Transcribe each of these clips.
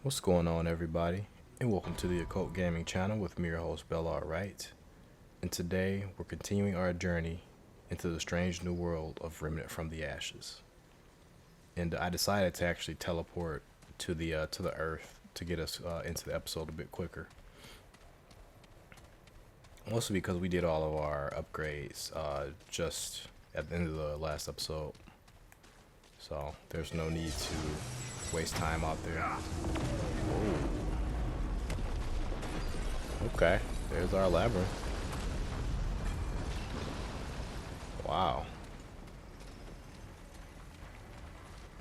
What's going on, everybody? And welcome to the Occult Gaming channel with me, your host, Bella Wright. And today, we're continuing our journey into the strange new world of Remnant from the Ashes. And I decided to actually teleport to the Earth to get us into the episode a bit quicker. Mostly because we did all of our upgrades just at the end of the last episode. So there's no need to waste time out there. Whoa. Okay, there's our labyrinth. Wow.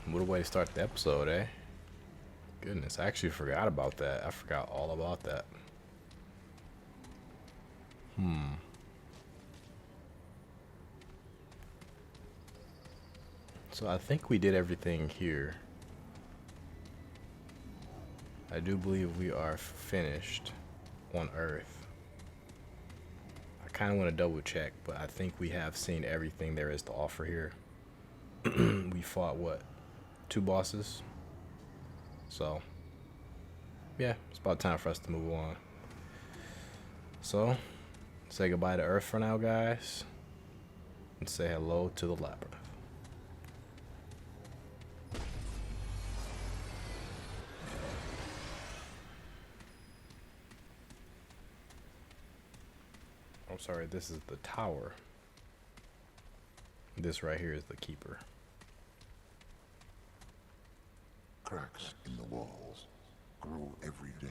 What a way to start the episode, eh? Goodness, I actually forgot about that. I forgot all about that. So I think we did everything here. I do believe we are finished on Earth. I kind of want to double check, but I think we have seen everything there is to offer here. We fought, what, 2 bosses? So, yeah, it's about time for us to move on. So, say goodbye to Earth for now, guys, and say hello to the Labyrinth. I'm sorry, this is the tower. This right here is the keeper. Cracks in the walls grow every day,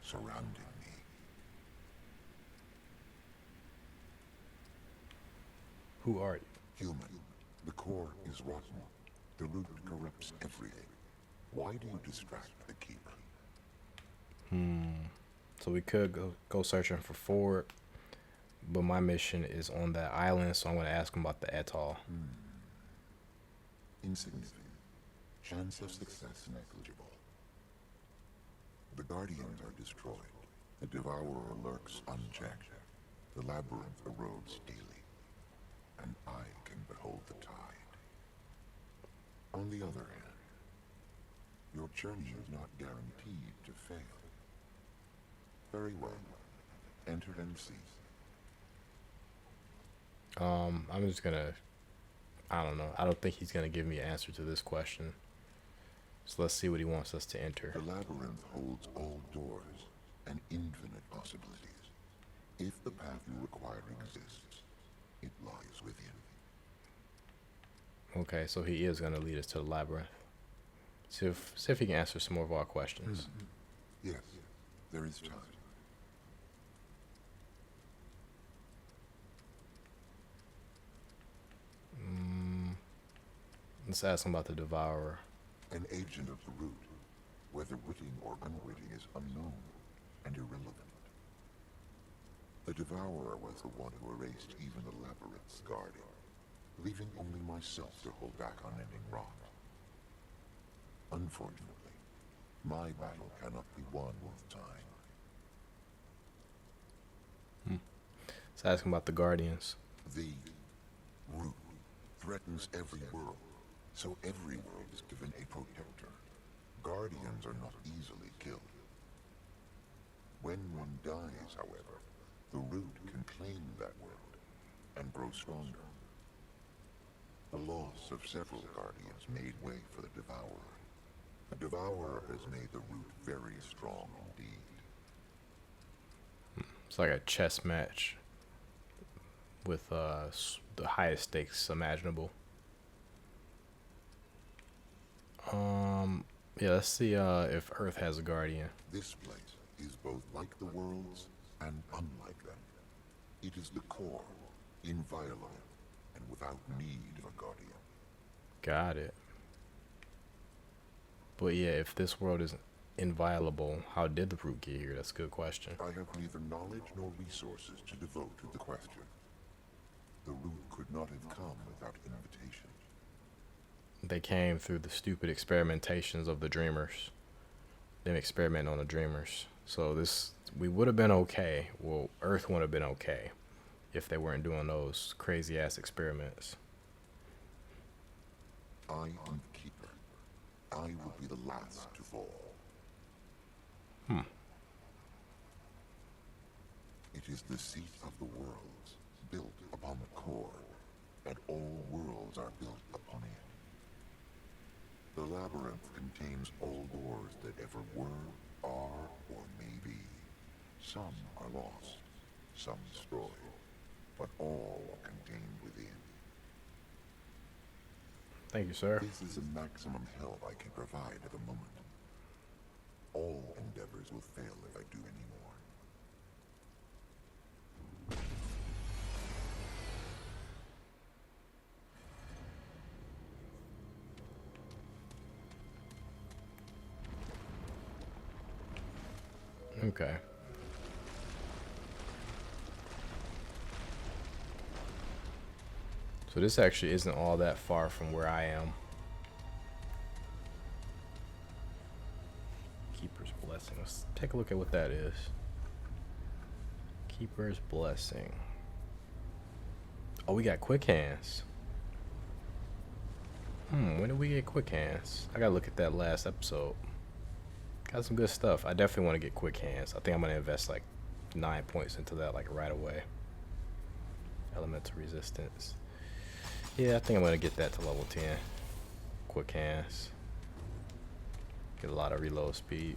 surrounding me. Who are you? Human, the core is rotten. The root corrupts everything. Why do you distract the keeper? So we could go searching for Ford, but my mission is on that island, so I'm going to ask him about the atoll. Insignificant. Chance of success negligible. The Guardians are destroyed. The Devourer lurks unchecked. The Labyrinth erodes daily. And I can behold the tide. On the other hand, your journey is not guaranteed to fail. Very well. Enter and see. I'm just going to, I don't know. I don't think he's going to give me an answer to this question. So let's see what he wants us to enter. The Labyrinth holds all doors and infinite possibilities. If the path you require exists, it lies within. Okay, so he is going to lead us to the labyrinth. See if he can answer some more of our questions. Yes, there is time. Let's ask him about the Devourer. An agent of the root, whether witting or unwitting, is unknown and irrelevant. The Devourer was the one who erased even the Labyrinth's guardian, leaving only myself to hold back unending rot. Unfortunately, my battle cannot be won with time. Let's ask him about the Guardians. The root threatens every world, so every world is given a protector. Guardians are not easily killed. When one dies, however, the root can claim that world and grow stronger. The loss of several guardians made way for the Devourer. The Devourer has made the root very strong indeed. It's like a chess match with the highest stakes imaginable. Yeah, let's see if Earth has a guardian. This place is both like the worlds and unlike them. It is the core, inviolable, and without need of a guardian. Got it. But yeah, if this world is inviolable, how did the root get here? That's a good question. I have neither knowledge nor resources to devote to the question. The root could not have come without invitation. They came through the stupid experimentations of the dreamers. Them experimenting on the dreamers. So we would have been okay. Well, Earth would have been okay if they weren't doing those crazy ass experiments. I am the keeper. I will be the last to fall. It is the seat of the worlds, built upon the core, and all worlds are built upon it. The Labyrinth contains all doors that ever were, are, or may be. Some are lost, some destroyed, but all are contained within. Thank you, sir. This is the maximum help I can provide at the moment. All endeavors will fail if I do any more. Okay. So this actually isn't all that far from where I am. Keeper's Blessing. Let's take a look at what that is. Keeper's Blessing. Oh, we got quick hands. When did we get quick hands? I gotta look at that last episode. Got some good stuff. I definitely want to get quick hands. I think I'm gonna invest like 9 points into that like right away. Elemental resistance. Yeah, I think I'm gonna get that to level 10. Quick hands. Get a lot of reload speed.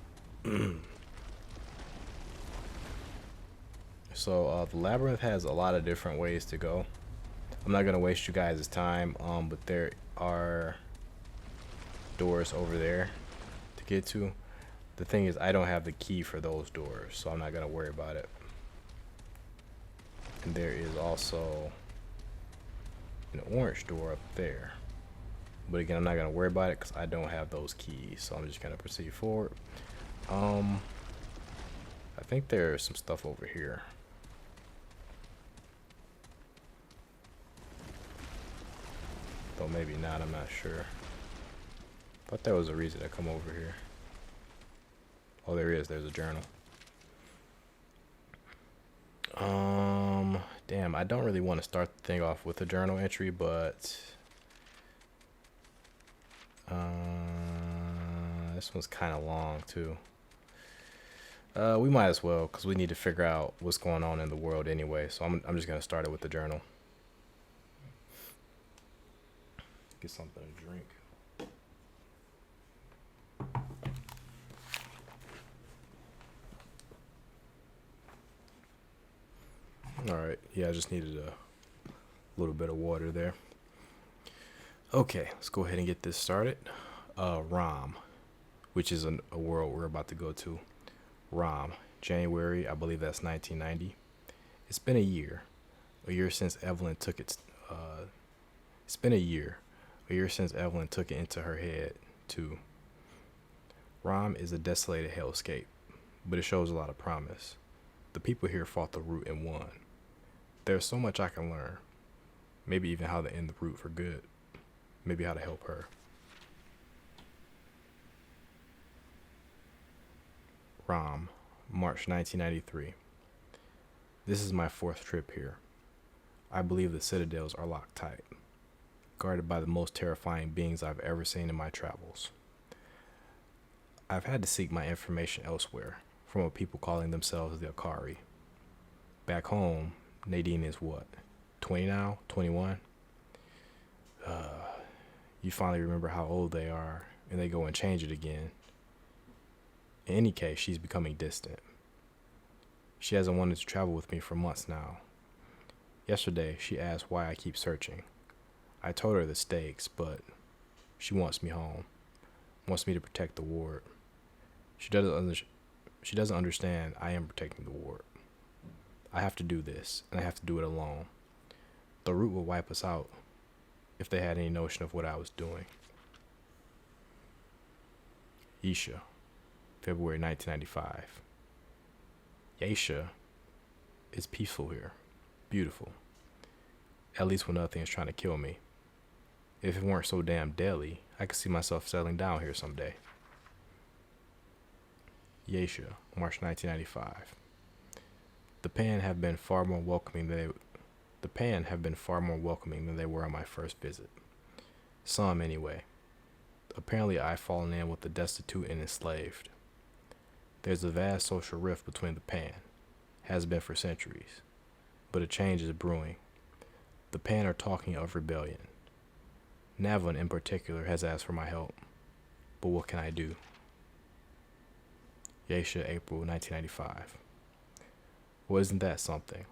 So the Labyrinth has a lot of different ways to go. I'm not gonna waste you guys' time, but there are doors over there to get to. The thing is, I don't have the key for those doors, so I'm not gonna worry about it. And there is also an orange door up there, but again, I'm not gonna worry about it because I don't have those keys, so I'm just gonna proceed forward. I think there's some stuff over here. Though maybe not, I'm not sure. Thought there was a reason to come over here. Oh, there is. There's a journal. Damn, I don't really want to start the thing off with a journal entry, but this one's kind of long too. We might as well, because we need to figure out what's going on in the world anyway. So I'm just gonna start it with the journal. Get something to drink. Alright, yeah, I just needed a little bit of water there. Okay, let's go ahead and get this started. Rhom, which is a world we're about to go to. Rhom, January, I believe that's 1990. It's been a year since Evelyn took it. It's been a year since Evelyn took it into her head to. Rhom is a desolated hellscape, but it shows a lot of promise. The people here fought the root and won. There's so much I can learn. Maybe even how to end the root for good. Maybe how to help her. Rhom, March 1993. This is my 4th trip here. I believe the citadels are locked tight, guarded by the most terrifying beings I've ever seen in my travels. I've had to seek my information elsewhere, from a people calling themselves the Akari. Back home, Nadine is what? 20 now? 21? You finally remember how old they are, and they go and change it again. In any case, she's becoming distant. She hasn't wanted to travel with me for months now. Yesterday, she asked why I keep searching. I told her the stakes, but she wants me home. Wants me to protect the ward. She doesn't understand I am protecting the ward. I have to do this, and I have to do it alone. The root will wipe us out if they had any notion of what I was doing. Isha, February 1995. Yasha, it's peaceful here. Beautiful. At least when nothing is trying to kill me. If it weren't so damn deadly, I could see myself settling down here someday. Yasha, March 1995. The Pan have been far more welcoming than they were on my first visit. Some, anyway. Apparently, I've fallen in with the destitute and enslaved. There's a vast social rift between the Pan, has been for centuries, but a change is brewing. The Pan are talking of rebellion. Navon in particular has asked for my help, but what can I do? Yeisha, April 1995. Well, isn't that something?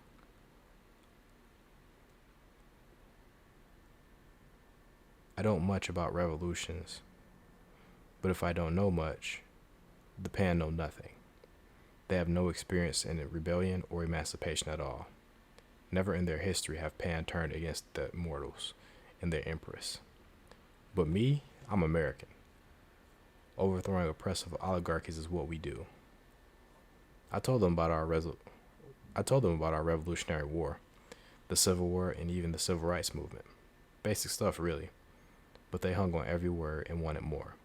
I don't much about revolutions, but if I don't know much, the Pan know nothing. They have no experience in rebellion or emancipation at all. Never in their history have Pan turned against the mortals and their empress. But me, I'm American. Overthrowing oppressive oligarchies is what we do. I told them about our Revolutionary War, the Civil War, and even the Civil Rights Movement. Basic stuff, really. But they hung on every word and wanted more.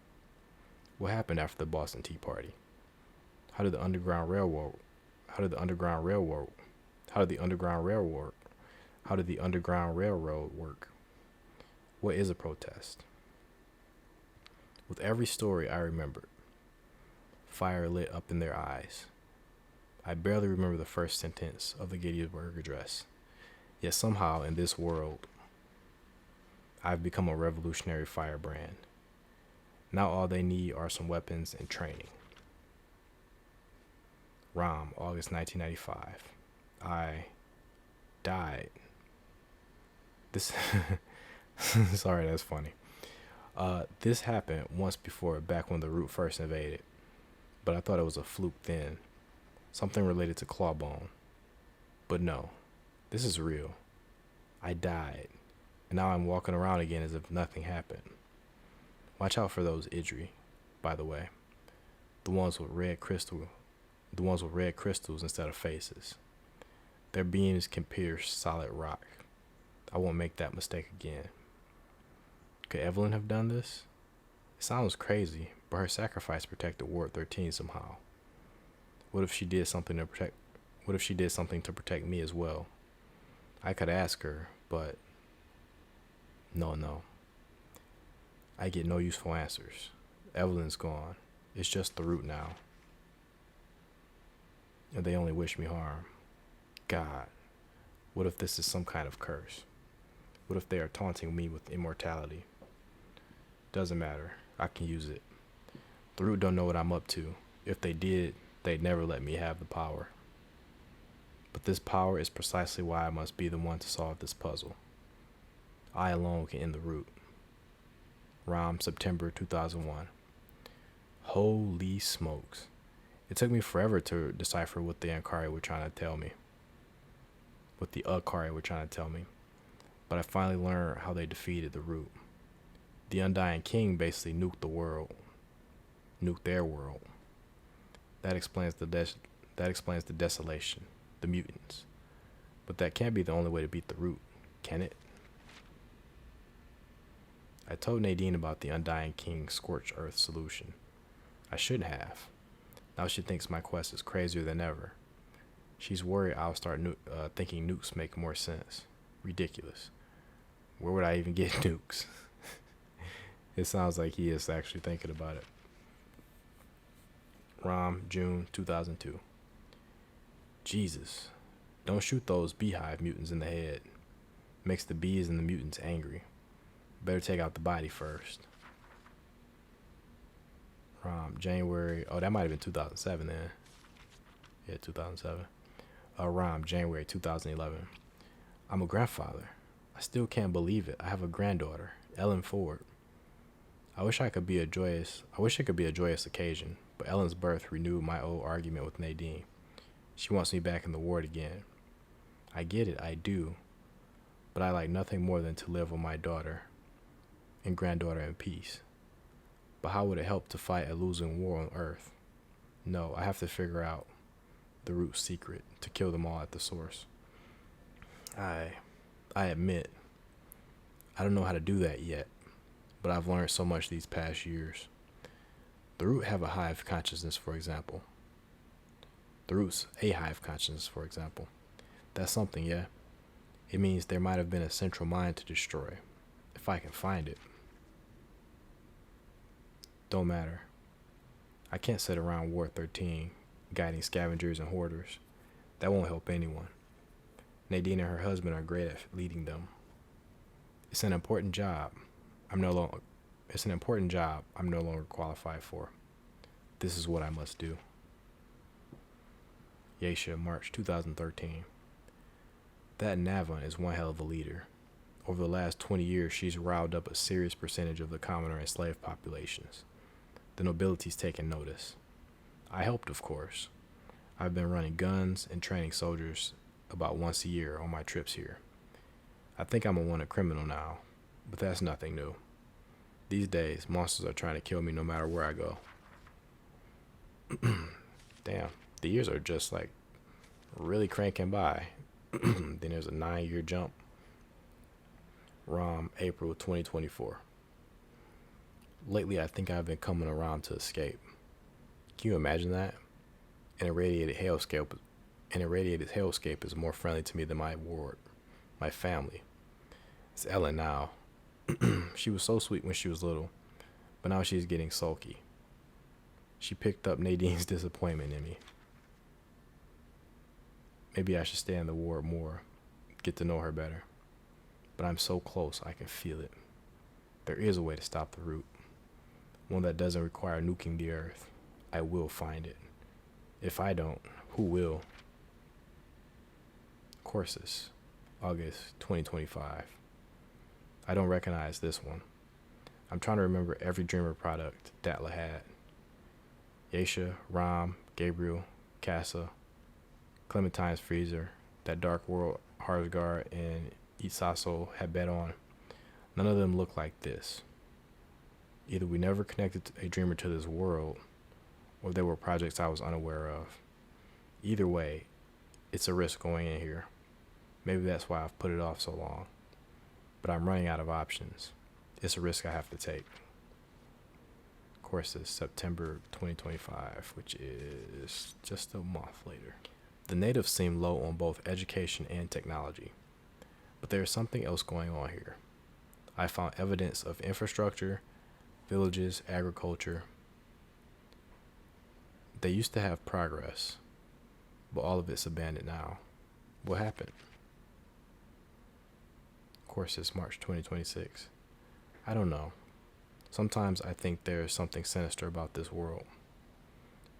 What happened after the Boston Tea Party? How did the Underground Railroad work? What is a protest? With every story I remembered, fire lit up in their eyes. I barely remember the first sentence of the Gettysburg Address. Yet somehow in this world, I've become a revolutionary firebrand. Now all they need are some weapons and training. Rhom, August 1995. I died. This, sorry, that's funny. This happened once before, back when the Root first invaded, but I thought it was a fluke then. Something related to Clawbone. But no, this is real. I died, and now I'm walking around again as if nothing happened. Watch out for those Idri, by the way. The ones with red crystals instead of faces. Their beams can pierce solid rock. I won't make that mistake again. Could Evelyn have done this? It sounds crazy, but her sacrifice protected Ward 13 somehow. What if she did something to protect me as well? I could ask her, but no. I get no useful answers. Evelyn's gone. It's just the Root now. And they only wish me harm. God, what if this is some kind of curse? What if they are taunting me with immortality? Doesn't matter. I can use it. The Root don't know what I'm up to. If they did, they'd never let me have the power. But this power is precisely why I must be the one to solve this puzzle. I alone can end the Root. Rhom, September 2001. Holy smokes. It took me forever to decipher what the Ankari were trying to tell me. But I finally learned how they defeated the Root. The Undying King basically nuked their world. That explains the desolation, the mutants. But that can't be the only way to beat the Root, can it? I told Nadine about the Undying King's scorched earth solution. I shouldn't have. Now she thinks my quest is crazier than ever. She's worried I'll start thinking nukes make more sense. Ridiculous. Where would I even get nukes? It sounds like he is actually thinking about it. Rhom, June 2002. Jesus. Don't shoot those beehive mutants in the head. Makes the bees and the mutants angry. Better take out the body first. Rhom, January. Oh, that might have been 2007 then. Yeah, 2007. Rhom, January 2011. I'm a grandfather. I still can't believe it. I have a granddaughter, Ellen Ford. I wish it could be a joyous occasion, but Ellen's birth renewed my old argument with Nadine. She wants me back in the ward again. I get it, I do. But I like nothing more than to live with my daughter and granddaughter in peace. But how would it help to fight a losing war on Earth? No, I have to figure out the Root's secret to kill them all at the source. I admit, I don't know how to do that yet, but I've learned so much these past years. The Root have a hive consciousness, for example. The Root's a hive consciousness, for example. That's something, yeah. It means there might have been a central mind to destroy, if I can find it. Don't matter. I can't sit around Ward 13, guiding scavengers and hoarders. That won't help anyone. Nadine and her husband are great at leading them. It's an important job. It's an important job I'm no longer qualified for. This is what I must do. Yesha, March 2013. That Navon is one hell of a leader. Over the last 20 years, she's riled up a serious percentage of the commoner and slave populations. The nobility's taken notice. I helped, of course. I've been running guns and training soldiers about once a year on my trips here. I think I'm a wanted criminal now, but that's nothing new. These days, monsters are trying to kill me no matter where I go. Damn, the years are just like really cranking by. Then there's a 9-year jump. Rhom, April 2024. Lately, I think I've been coming around to escape. Can you imagine that? An irradiated hellscape is more friendly to me than my ward, my family. It's Ellen now. She was so sweet when she was little, but now she's getting sulky. She picked up Nadine's disappointment in me. Maybe I should stay in the ward more, get to know her better. But I'm so close, I can feel it. There is a way to stop the root. One that doesn't require nuking the earth. I will find it. If I don't, who will? Courses, August 2025. I don't recognize this one. I'm trying to remember every Dreamer product Datla had. Yesha, Rhom, Gabriel, Casa, Clementine's Freezer, that Dark World Harsgard and Isaso had bet on. None of them look like this. Either we never connected a Dreamer to this world, or there were projects I was unaware of. Either way, it's a risk going in here. Maybe that's why I've put it off so long. But I'm running out of options. It's a risk I have to take. Courses, September 2025, which is just a month later. The natives seem low on both education and technology. But there is something else going on here. I found evidence of infrastructure, villages, agriculture. They used to have progress, but all of it's abandoned now. What happened? Courses, March 2026. I don't know. Sometimes I think there is something sinister about this world.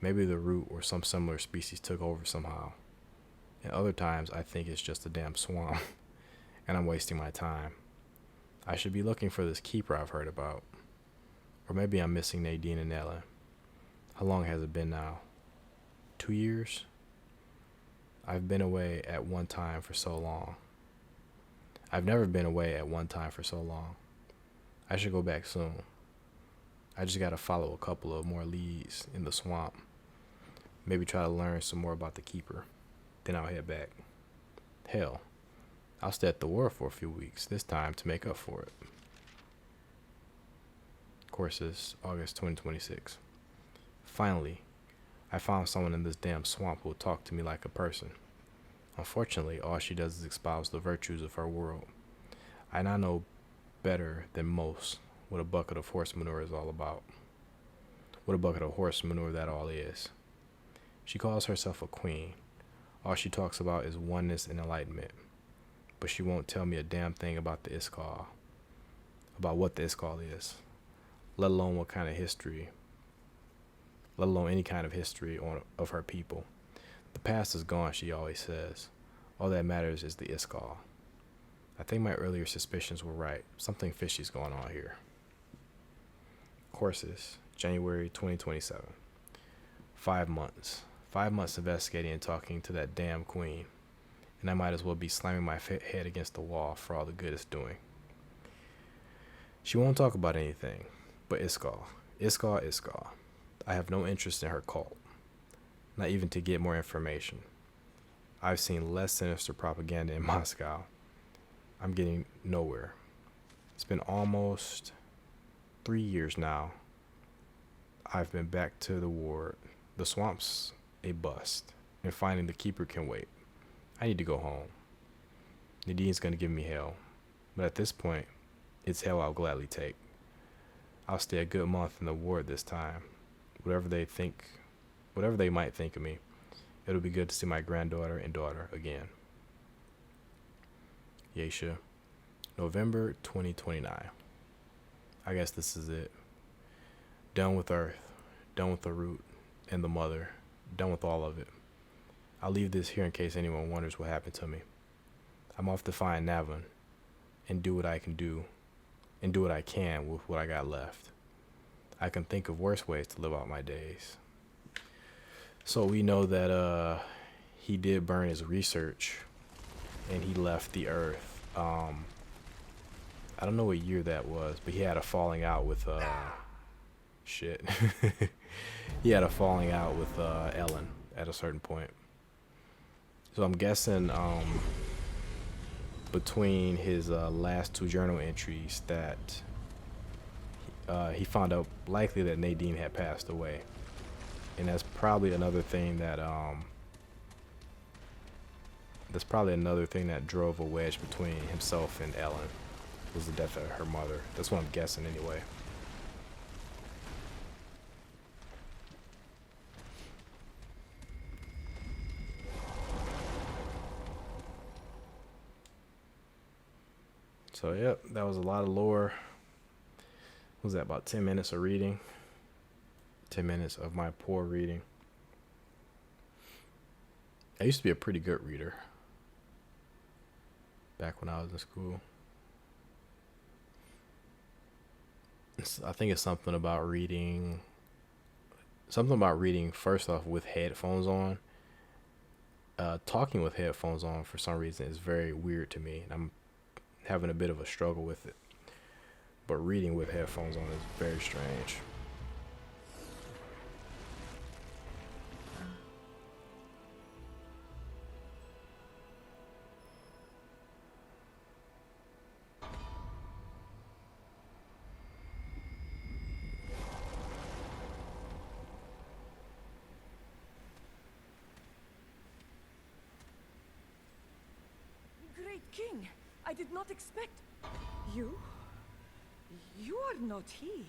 Maybe the root or some similar species took over somehow. And other times I think it's just a damn swamp, and I'm wasting my time. I should be looking for this keeper I've heard about. Or maybe I'm missing Nadine and Ellen. How long has it been now? 2 years? I've been away at one time for so long. I've never been away at one time for so long. I should go back soon. I just gotta follow a couple of more leads in the swamp. Maybe try to learn some more about the keeper. Then I'll head back. Hell, I'll stay at the war for a few weeks, this time to make up for it. Courses, August 2026. Finally, I found someone in this damn swamp who will talk to me like a person. Unfortunately, all she does is espouse the virtues of her world. I now know better than most what a bucket of horse manure is all about. What a bucket of horse manure that all is. She calls herself a queen. All she talks about is oneness and enlightenment. But she won't tell me a damn thing about the Iskall. About what the Iskall is. Let alone what kind of history. Let alone any kind of history of her people. The past is gone, she always says. All that matters is the Iskall. I think my earlier suspicions were right. Something fishy's going on here. Courses, January 2027. 5 months. 5 months investigating and talking to that damn queen. And I might as well be slamming my head against the wall for all the good it's doing. She won't talk about anything but Iskall. Iskall. I have no interest in her cult. Not even to get more information. I've seen less sinister propaganda in Moscow. I'm getting nowhere. It's been almost 3 years now. I've been back to the ward. The swamp's a bust, and finding the keeper can wait. I need to go home. Nadine's gonna give me hell, but at this point, it's hell I'll gladly take. I'll stay a good month in the ward this time. whatever they think, whatever they might think of me. It'll be good to see my granddaughter and daughter again. Yeisha, November 2029. I guess this is it. Done with Earth, done with the root and the mother, done with all of it. I'll leave this here in case anyone wonders what happened to me. I'm off to find Navin and do what I can do and do what I can with what I got left. I can think of worse ways to live out my days. So we know that he did burn his research and he left the Earth. I don't know what year that was, but he had a falling out with shit. He had a falling out with Ellen at a certain point. So I'm guessing between his last two journal entries that he found out likely that Nadine had passed away. And that's probably another thing that drove a wedge between himself and Ellen, was the death of her mother. That's what I'm guessing anyway. So yep, that was a lot of lore. What was that, about 10 minutes of reading? 10 minutes of my poor reading. I used to be a pretty good reader back when I was in school. I think it's something about reading first off with headphones on. Talking with headphones on for some reason is very weird to me. I'm having a bit of a struggle with it. But reading with headphones on is very strange. Great King, I did not expect... You? You are not he.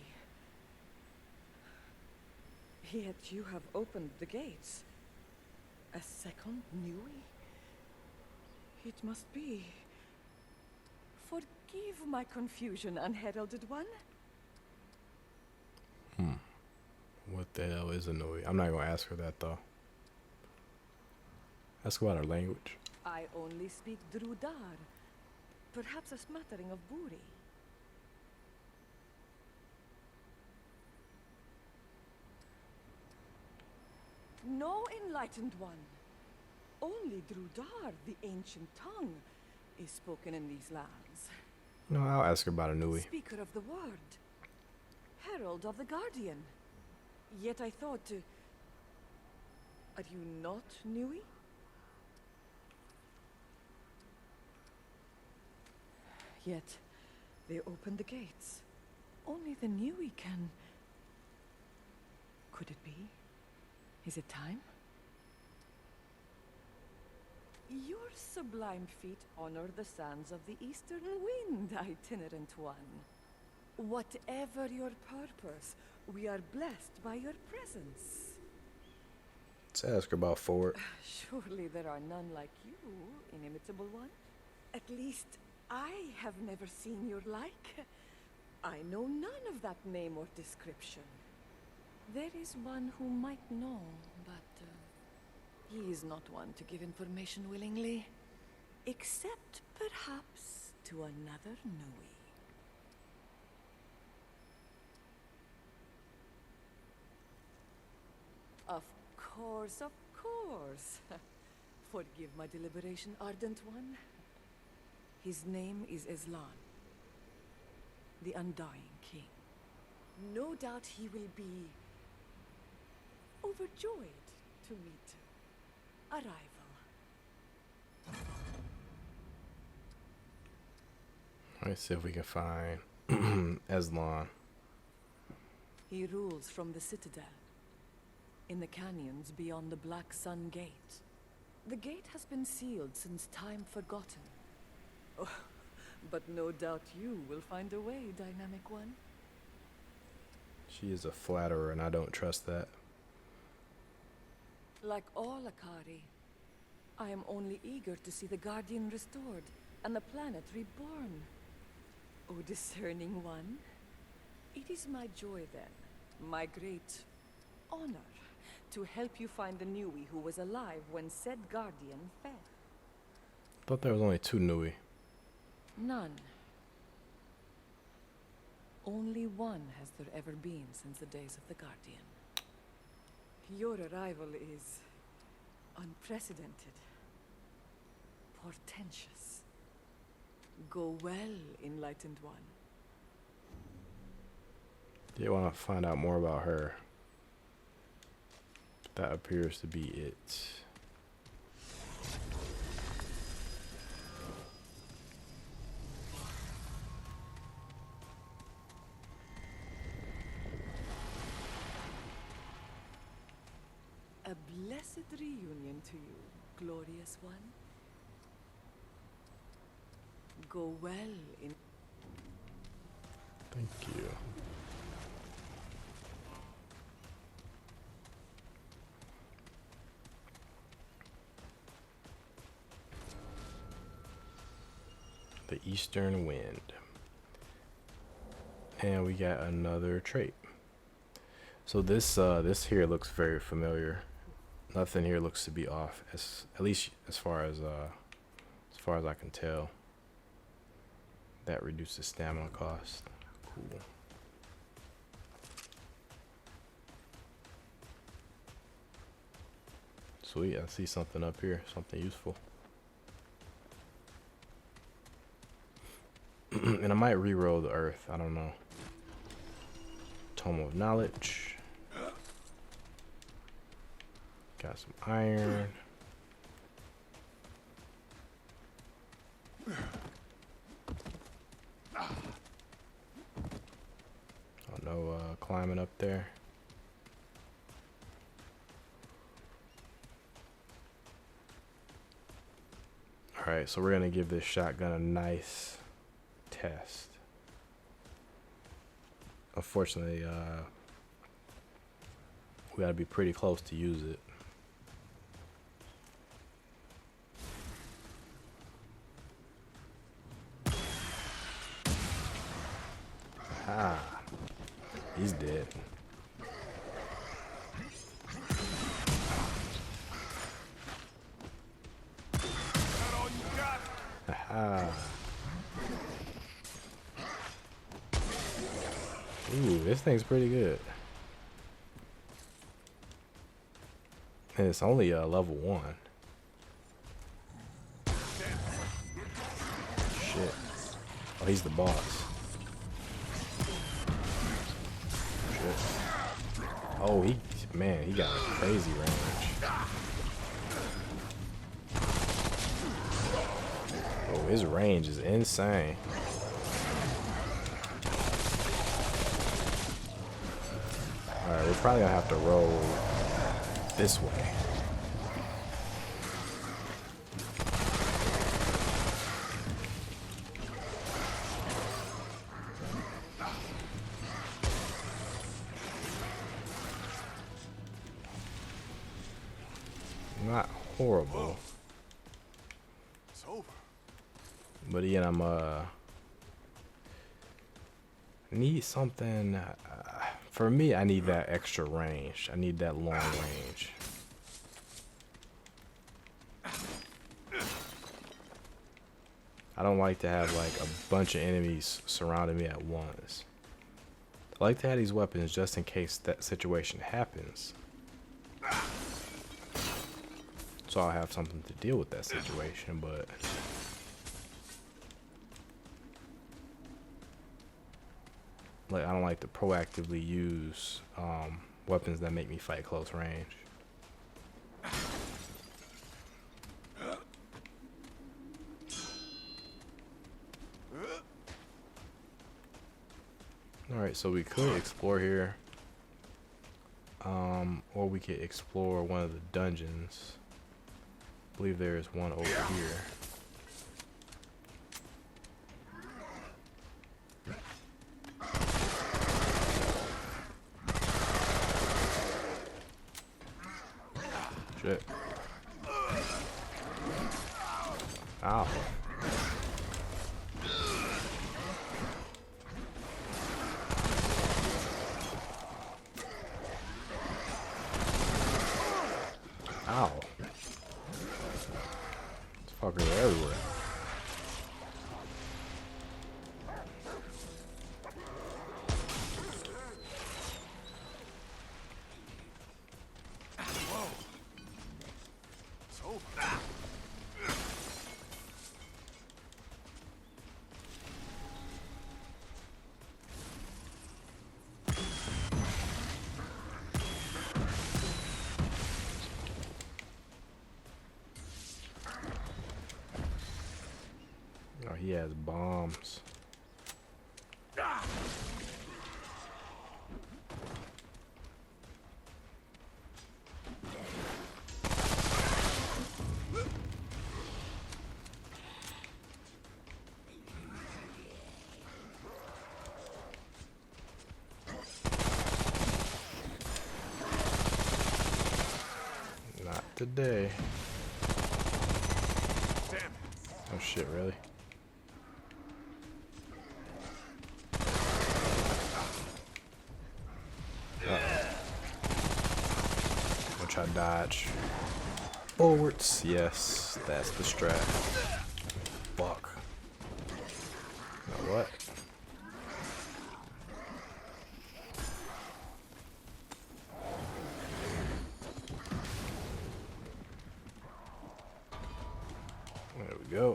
Yet you have opened the gates. A second Nui? It must be... Forgive my confusion, unheralded one. What the hell is a Nui? I'm not going to ask her that, though. Ask about her language. I only speak Drudar. Perhaps a smattering of Buri. No enlightened one. Only Drudar, the ancient tongue, is spoken in these lands. No, I'll ask her about a Nui. Speaker of the word. Herald of the Guardian. Yet I thought... Are you not Nui? Yet, they opened the gates. Only the Nui can... Could it be? Is it time? Your sublime feet honor the sands of the eastern wind, itinerant one. Whatever your purpose, we are blessed by your presence. Let's ask her about Ford. Surely there are none like you, inimitable one. At least I have never seen your like. I know none of that name or description. There is one who might know, but he is not one to give information willingly. Except perhaps to another Nui. Of course, of course. Forgive my deliberation, ardent one. His name is Islan, the Undying King. No doubt he will be overjoyed to meet a rival. Let's see if we can find Aslan. He rules from the citadel, in the canyons beyond the Black Sun Gate. The gate has been sealed since time forgotten. Oh, but no doubt you will find a way, dynamic one. She is a flatterer, and I don't trust that. Like all Akari, I am only eager to see the Guardian restored and the planet reborn. O discerning one, it is my joy then, my great honor, to help you find the Nui who was alive when said Guardian fell. Thought there was only 2 Nui. None. Only one has there ever been since the days of the Guardian. Your arrival is unprecedented, portentous. Go well, enlightened one. Do you want to find out more about her? That appears to be it. A blessed reunion to you, glorious one. Go well in... Thank you. The Eastern Wind. And we got another trait. So this here looks very familiar. Nothing here looks to be off, at least as far as I can tell. That reduces stamina cost. Cool. Sweet, I see something up here, something useful. And I might re-roll the earth, I don't know. Tome of Knowledge. Got some iron. Oh, no climbing up there. Alright, so we're gonna give this shotgun a nice test. Unfortunately, we gotta be pretty close to use it. Ah, he's dead. Aha. Ooh, this thing's pretty good. And it's only level 1. Shit. Oh, he's the boss. Shit. Oh, man, he got a crazy range. Oh, his range is insane. Alright, we're probably gonna have to roll this way. Not horrible. It's over. But again, I need something. For me, I need that extra range. I need that long range. I don't like to have like a bunch of enemies surrounding me at once. I like to have these weapons just in case that situation happens. So I'll have something to deal with that situation, but like, I don't like to proactively use weapons that make me fight close range. Alright, so we could explore here. Or we could explore one of the dungeons. I believe there is one over here. Shit. Ow. Ow. These fuckers are everywhere. Oh, he has bombs. Not today. Oh shit, really? Try to dodge. Forwards. Yes, that's the strat. Fuck. Now what? There we go.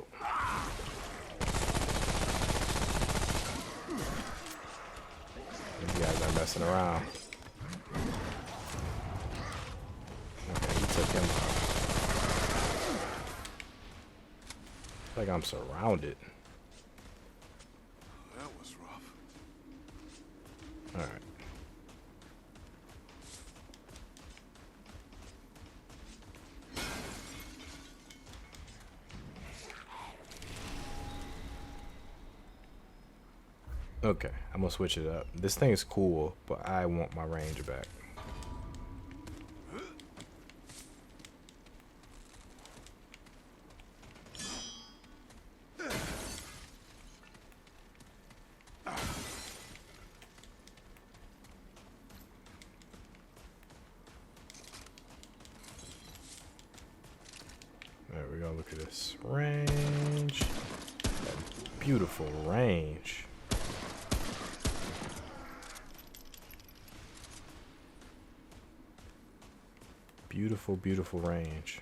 These guys are messing around. Took him out. Like I'm surrounded. That was rough. All right. Okay, I'm gonna switch it up. This thing is cool, but I want my range back. There we go, look at this. Range. That beautiful range. Beautiful, beautiful range.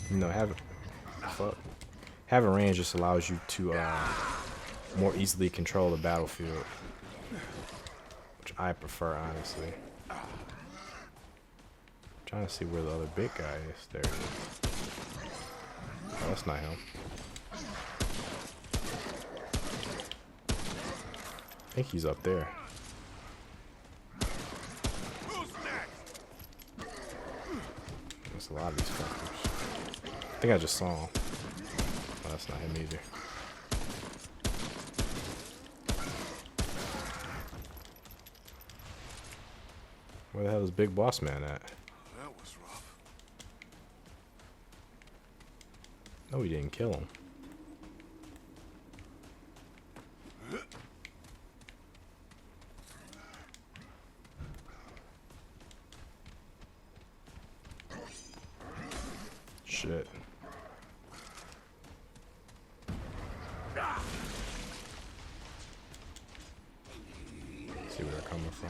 You know, having range just allows you to more easily control the battlefield, which I prefer, honestly. I'm trying to see where the other big guy is. There he is. Oh, that's not him. I think he's up there. There's a lot of these fuckers. I think I just saw him. Oh, that's not him either. Where the hell is Big Boss Man at? That was rough. No, he didn't kill him. Shit. See where they're coming from.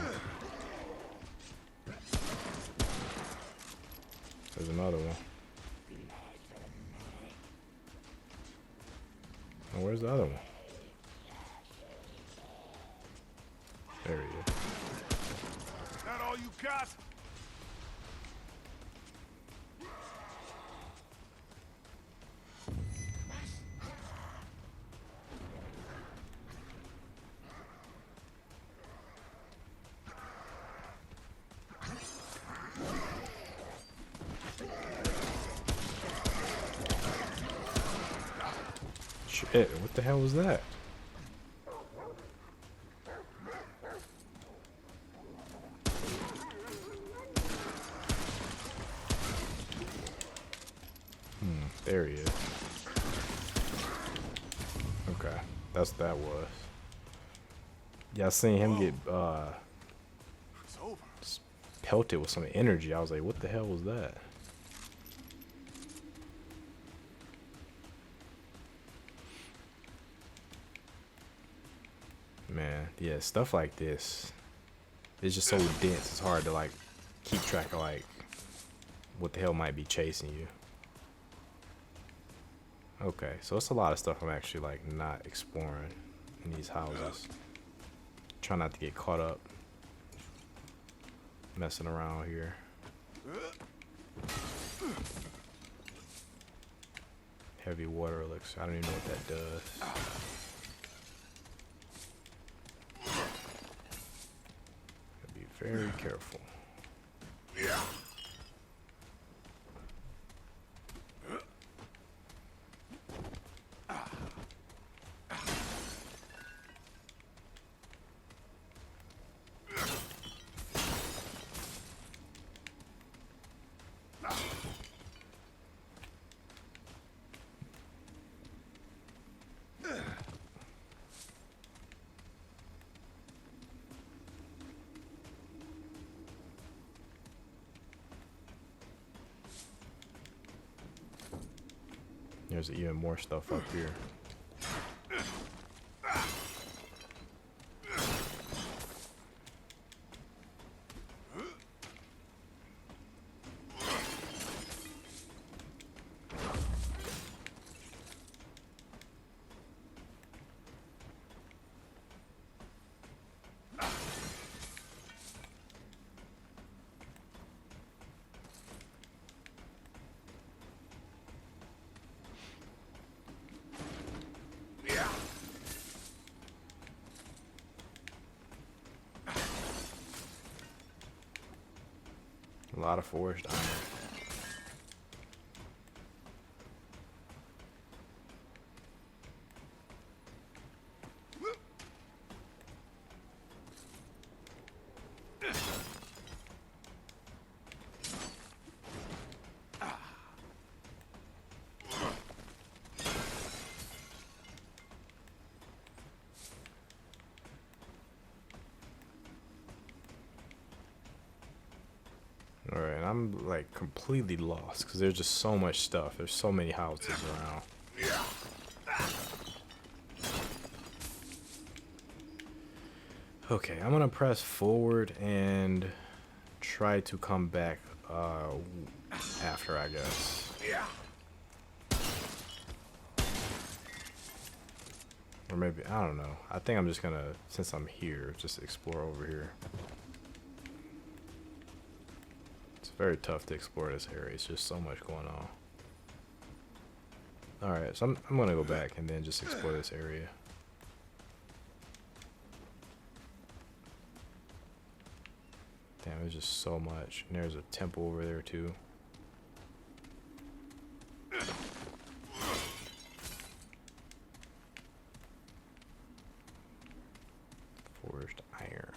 There's another one. And where's the other one? There he is. That all you got? Shit, what the hell was that? area. Okay, that's what that was. Yeah, I seen him get It's over. pelted with some energy. I was like, what the hell was that? Man, yeah, stuff like this. It's just so dense. It's hard to like keep track of like what the hell might be chasing you. Okay, so it's a lot of stuff I'm actually like not exploring in these houses. Try not to get caught up messing around here. Heavy water elixir. I don't even know what that does. Gotta be very careful. There's even more stuff up here. A lot of forged iron. Alright, and I'm like completely lost because there's just so much stuff. There's so many houses around. Okay, I'm gonna press forward and try to come back after, I guess. Or maybe, I don't know. I think I'm just gonna, since I'm here, just explore over here. It's very tough to explore this area. It's just so much going on. Alright, so I'm gonna go back and then just explore this area. Damn, there's just so much. And there's a temple over there too. Forged iron.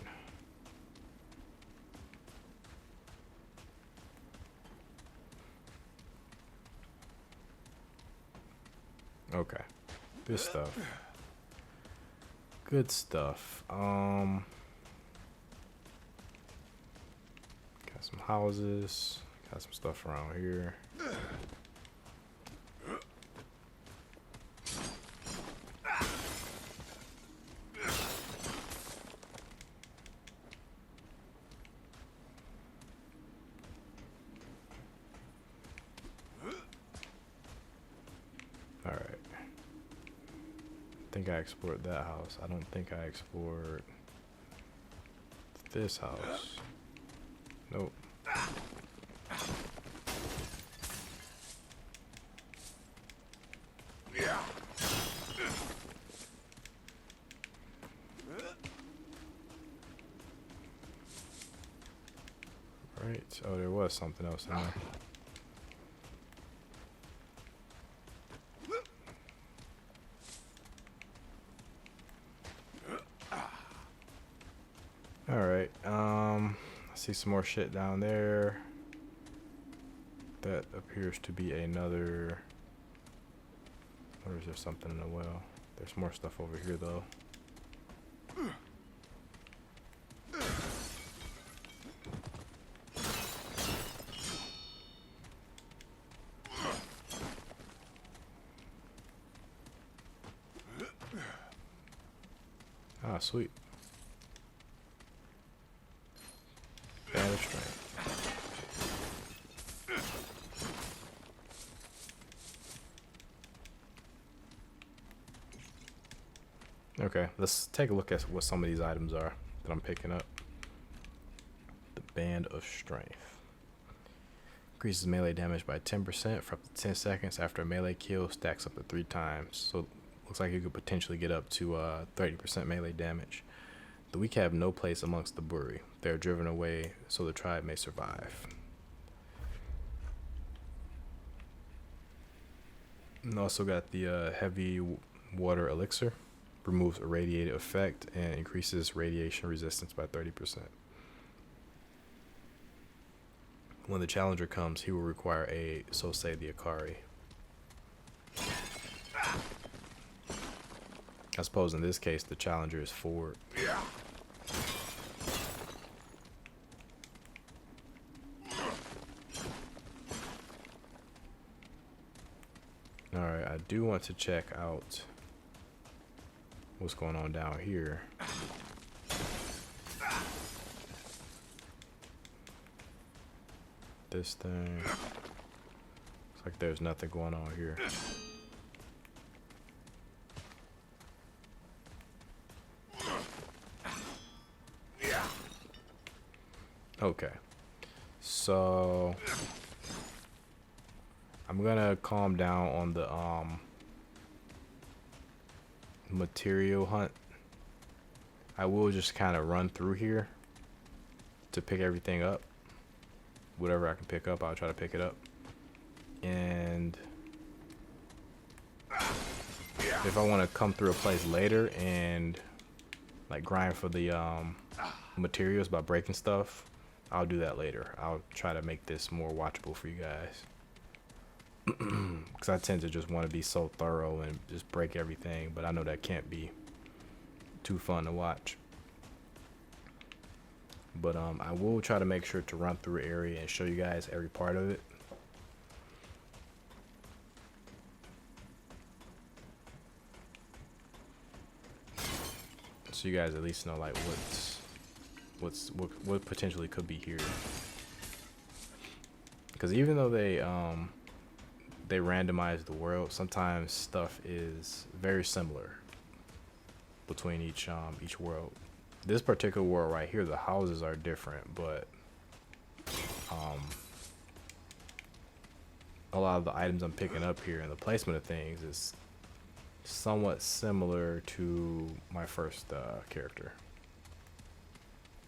Okay. Good stuff. Good stuff. Got some houses. Got some stuff around here. Alright. I think I explored that house. I don't think I explored this house. Nope. Right. Oh, there was something else in there. Alright, I see some more shit down there. That appears to be another Or is there something in the well? There's more stuff over here though. Ah, sweet. Band of strength. Okay, let's take a look at what some of these items are that I'm picking up. The Band of Strength. Increases melee damage by 10% for up to 10 seconds after a melee kill, stacks up to 3 times. So looks like you could potentially get up to 30% melee damage. The weak have no place amongst the Buri. They are driven away so the tribe may survive. And also got the heavy water elixir. Removes a radiated effect and increases radiation resistance by 30%. When the challenger comes, he will require aid, so say the Akari. I suppose in this case the challenger is forward. Alright, I do want to check out what's going on down here. This thing. Looks like there's nothing going on here. Okay. So I'm gonna calm down on the material hunt. I will just kind of run through here to pick everything up. Whatever I can pick up, I'll try to pick it up. And if I want to come through a place later and like grind for the materials by breaking stuff, I'll do that later. I'll try to make this more watchable for you guys. Because I tend to just want to be so thorough and just break everything, but I know that can't be too fun to watch. But I will try to make sure to run through an area and show you guys every part of it. So you guys at least know like what potentially could be here. Because even though they randomize the world, sometimes stuff is very similar between each world. This particular world right here, the houses are different, but a lot of the items I'm picking up here and the placement of things is somewhat similar to my first character,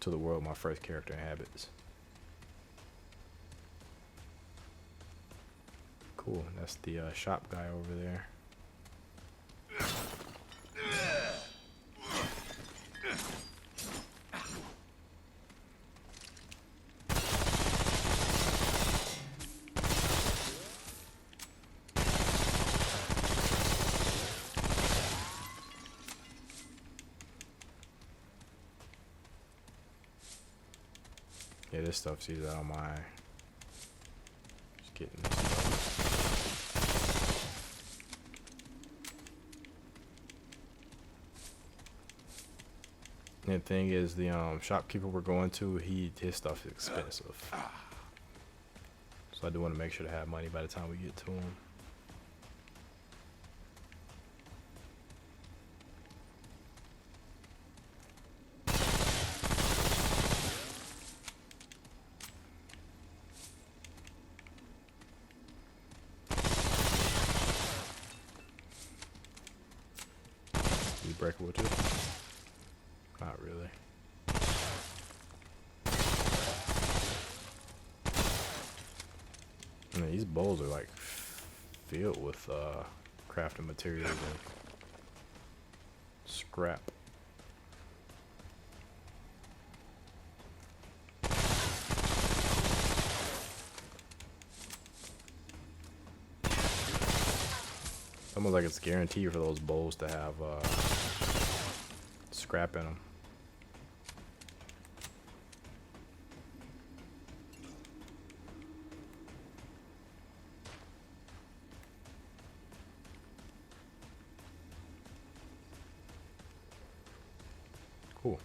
to the world my first character inhabits. Cool, that's the shop guy over there. Yeah, this stuff's either on my just getting this stuff. And the thing is, the shopkeeper we're going to, his stuff is expensive. So I do want to make sure to have money by the time we get to him. You breakable too? Not really. I mean, these bowls are like filled with crafting materials and scrap. almost like it's guaranteed for those bowls to have scrap in them. Cool.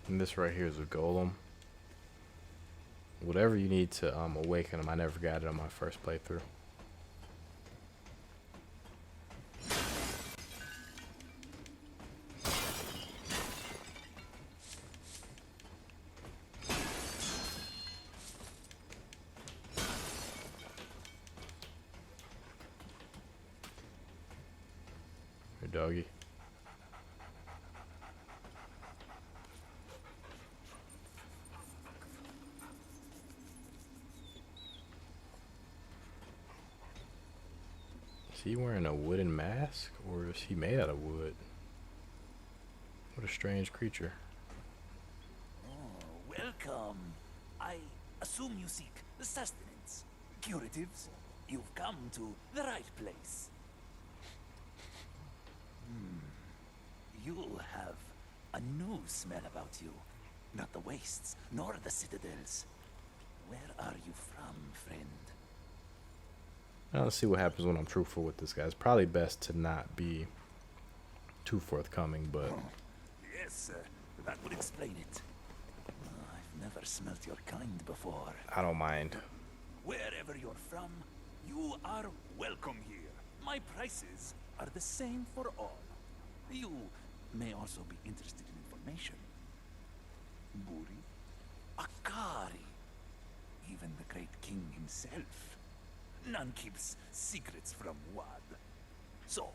And this right here is a golem. Whatever you need to awaken them, I never got it on my first playthrough. Here, doggy. Is he wearing a wooden mask, or is he made out of wood? What a strange creature. Oh, welcome. I assume you seek sustenance, curatives. You've come to the right place. You have a new smell about you. Not the wastes, nor the citadels. Where are you from, friend? Now let's see what happens when I'm truthful with this guy. It's probably best to not be too forthcoming, but Yes, that would explain it. I've never smelt your kind before. I don't mind. Wherever you're from, you are welcome here. My prices are the same for all. You may also be interested in information. Buri, Akari, even the great king himself. None keeps secrets from Wad. So,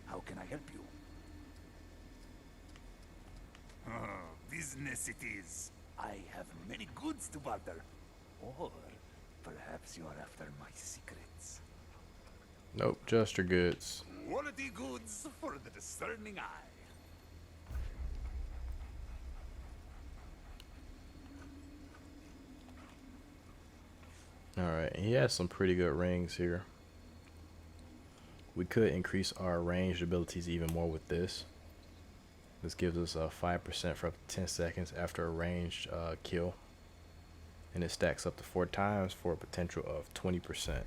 how can I help you? Business it is. I have many goods to barter. Or perhaps you're after my secrets. Nope, just your goods. Quality goods for the discerning eye. Alright, he has some pretty good rings here. We could increase our ranged abilities even more with this. This gives us a 5% for up to 10 seconds after a ranged kill. And it stacks up to 4 times for a potential of 20%.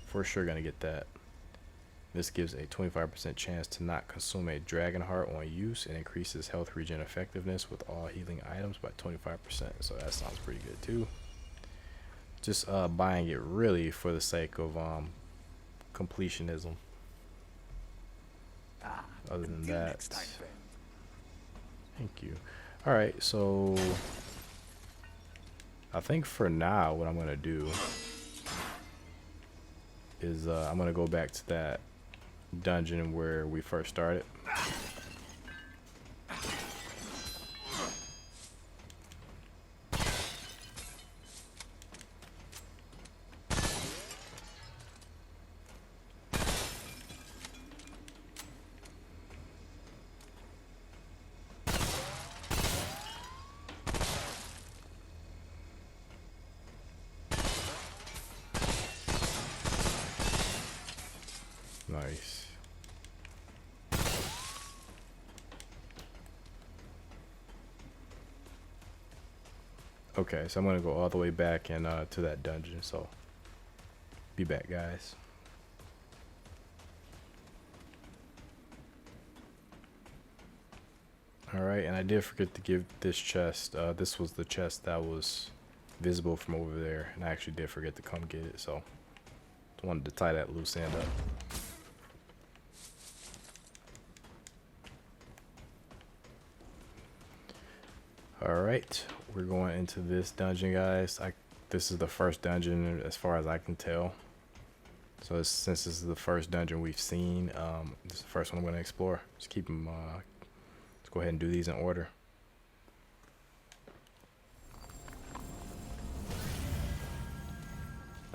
For sure gonna get that. This gives a 25% chance to not consume a dragon heart on use and increases health regen effectiveness with all healing items by 25%. So that sounds pretty good too. Just buying it really for the sake of completionism. Other than Until that, next time, friend. thank you. All right, so I think for now what I'm gonna do is I'm gonna go back to that dungeon where we first started. Nice. Okay, so I'm gonna go all the way back and to that dungeon. So be back, guys. All right, and I did forget to give this chest. This was the chest that was visible from over there, and I actually did forget to come get it. So just wanted to tie that loose end up. Alright, we're going into this dungeon, guys. This is the first dungeon as far as I can tell. So since this is the first dungeon we've seen, this is the first one I'm going to explore. Just keep them, let's go ahead and do these in order.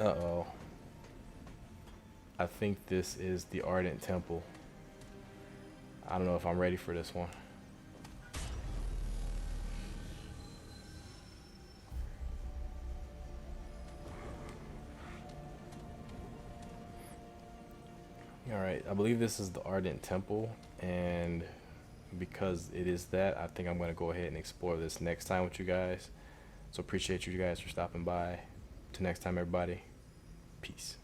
Uh-oh. I think this is the Ardent Temple. I don't know if I'm ready for this one. Alright, I believe this is the Ardent Temple, and because it is that, I think I'm going to go ahead and explore this next time with you guys. So appreciate you guys for stopping by. Till next time, everybody. Peace.